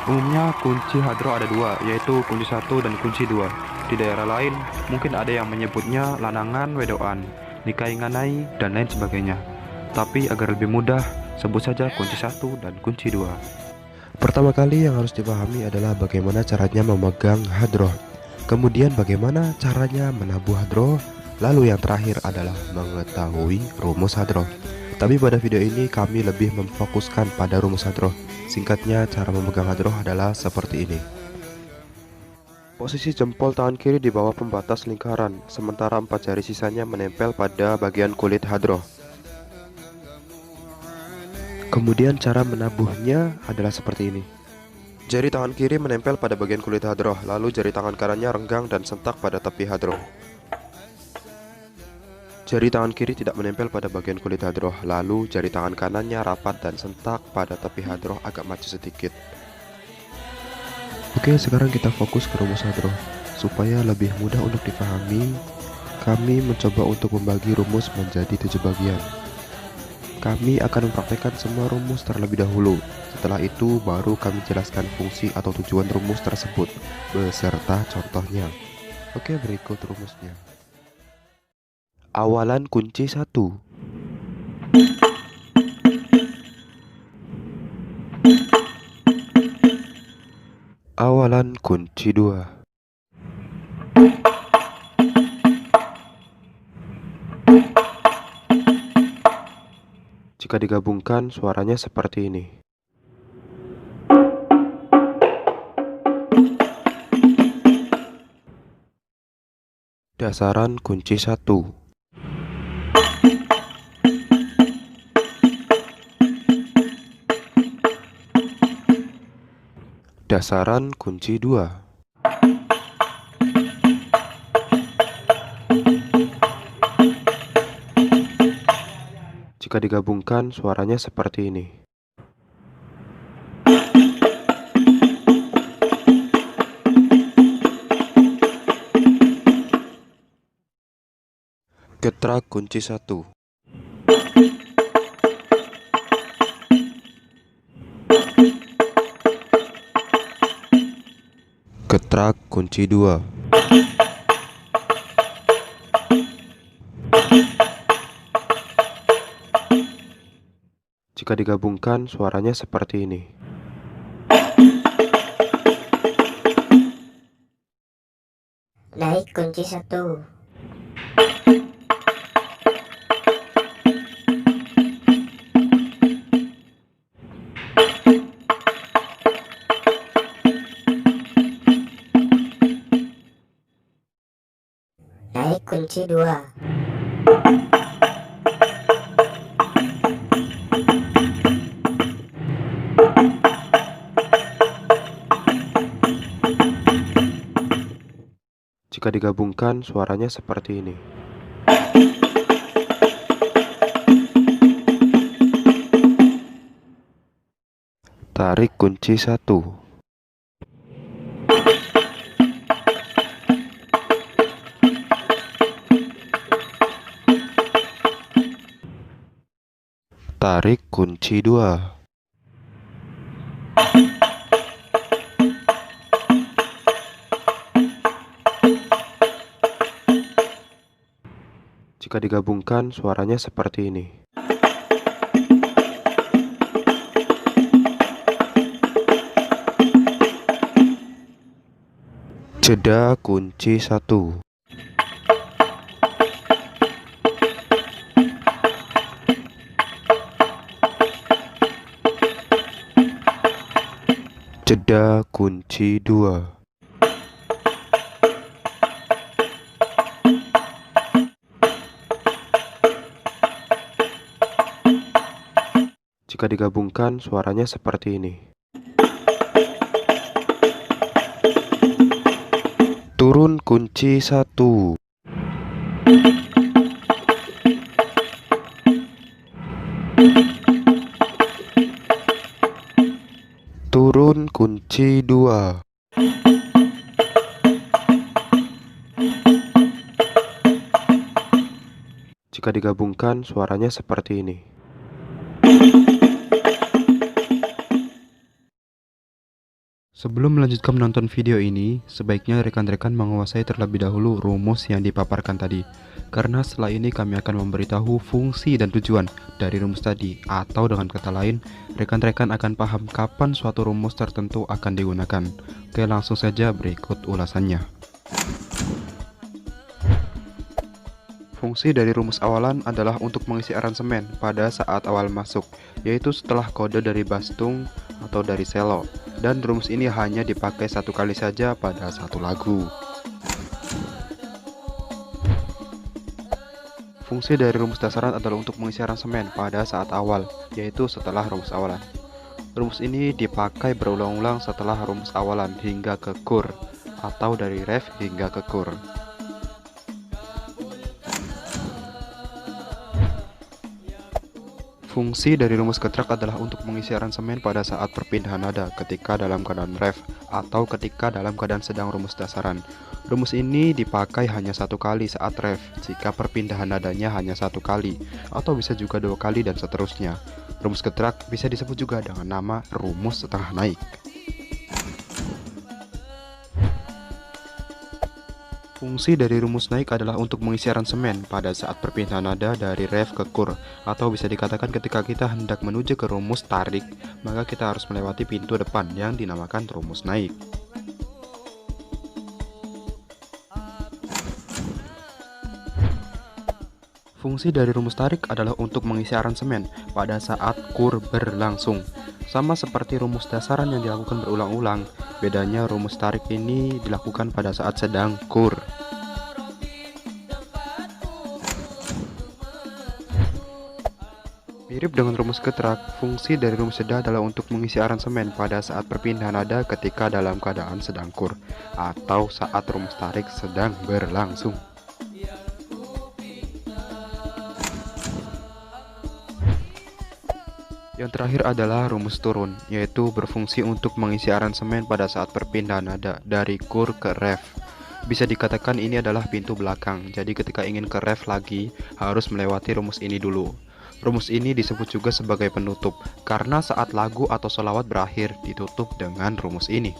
Umumnya kunci hadroh ada dua, yaitu kunci satu dan kunci dua. Di daerah lain, mungkin ada yang menyebutnya lanangan wedoan, nikahi nganai, dan lain sebagainya. Tapi agar lebih mudah, sebut saja kunci satu dan kunci dua. Pertama kali yang harus dipahami adalah bagaimana caranya memegang hadroh. Kemudian bagaimana caranya menabuh hadroh. Lalu yang terakhir adalah mengetahui rumus hadroh. Tapi pada video ini kami lebih memfokuskan pada rumus hadroh. Singkatnya, cara memegang hadroh adalah seperti ini. Posisi jempol tangan kiri di bawah pembatas lingkaran, sementara 4 jari sisanya menempel pada bagian kulit hadroh. Kemudian cara menabuhnya adalah seperti ini. Jari tangan kiri menempel pada bagian kulit hadroh, lalu jari tangan kanannya renggang dan sentak pada tepi hadroh. Jari tangan kiri tidak menempel pada bagian kulit hadroh, lalu jari tangan kanannya rapat dan sentak pada tepi hadroh agak maju sedikit. Oke, sekarang kita fokus ke rumus hadroh. Supaya lebih mudah untuk dipahami, kami mencoba untuk membagi rumus menjadi 7 bagian. Kami akan mempraktekkan semua rumus terlebih dahulu. Setelah itu baru kami jelaskan fungsi atau tujuan rumus tersebut beserta contohnya. Oke, berikut rumusnya. Awalan kunci 1. Awalan kunci 2. Jika digabungkan, suaranya seperti ini. Dasaran kunci 1. Dasaran kunci 2. Jika digabungkan, suaranya seperti ini. Getrak kunci 1. Getrak kunci 2. Jika digabungkan, suaranya seperti ini. Naik kunci 1. Naik kunci 2. Jika digabungkan, suaranya seperti ini. Tarik kunci 1. Tarik kunci 2. Jika digabungkan, suaranya seperti ini. Jeda kunci 1. Jeda kunci 2. Jika digabungkan, suaranya seperti ini. Turun kunci 1. Turun kunci 2. Jika digabungkan, suaranya seperti ini. Sebelum melanjutkan menonton video ini, sebaiknya rekan-rekan menguasai terlebih dahulu rumus yang dipaparkan tadi. Karena setelah ini kami akan memberitahu fungsi dan tujuan dari rumus tadi, atau dengan kata lain, rekan-rekan akan paham kapan suatu rumus tertentu akan digunakan. Oke, langsung saja berikut ulasannya. Fungsi dari rumus awalan adalah untuk mengisi aransemen pada saat awal masuk, yaitu setelah kode dari bastung atau dari selo. Dan rumus ini hanya dipakai satu kali saja pada satu lagu. Fungsi dari rumus dasaran adalah untuk mengisi aransemen pada saat awal, yaitu setelah rumus awalan. Rumus ini dipakai berulang-ulang setelah rumus awalan hingga ke kur, atau dari ref hingga ke kur. Fungsi dari rumus getrak adalah untuk mengisi aransemen pada saat perpindahan nada ketika dalam keadaan ref atau ketika dalam keadaan sedang rumus dasaran. Rumus ini dipakai hanya satu kali saat ref jika perpindahan nadanya hanya satu kali, atau bisa juga dua kali dan seterusnya. Rumus getrak bisa disebut juga dengan nama rumus setengah naik. Fungsi dari rumus naik adalah untuk mengisi aransemen pada saat perpindahan nada dari ref ke kur, atau bisa dikatakan ketika kita hendak menuju ke rumus tarik, maka kita harus melewati pintu depan yang dinamakan rumus naik. Fungsi dari rumus tarik adalah untuk mengisi aransemen pada saat kur berlangsung. Sama seperti rumus dasaran yang dilakukan berulang-ulang, bedanya rumus tarik ini dilakukan pada saat sedang kur. Mirip dengan rumus getrak, fungsi dari rumus seda adalah untuk mengisi aransemen pada saat perpindahan nada ketika dalam keadaan sedang kur, atau saat rumus tarik sedang berlangsung. Yang terakhir adalah rumus turun, yaitu berfungsi untuk mengisi aransemen pada saat perpindahan nada dari kur ke ref. Bisa dikatakan ini adalah pintu belakang, jadi ketika ingin ke ref lagi, harus melewati rumus ini dulu. Rumus ini disebut juga sebagai penutup, karena saat lagu atau sholawat berakhir ditutup dengan rumus ini.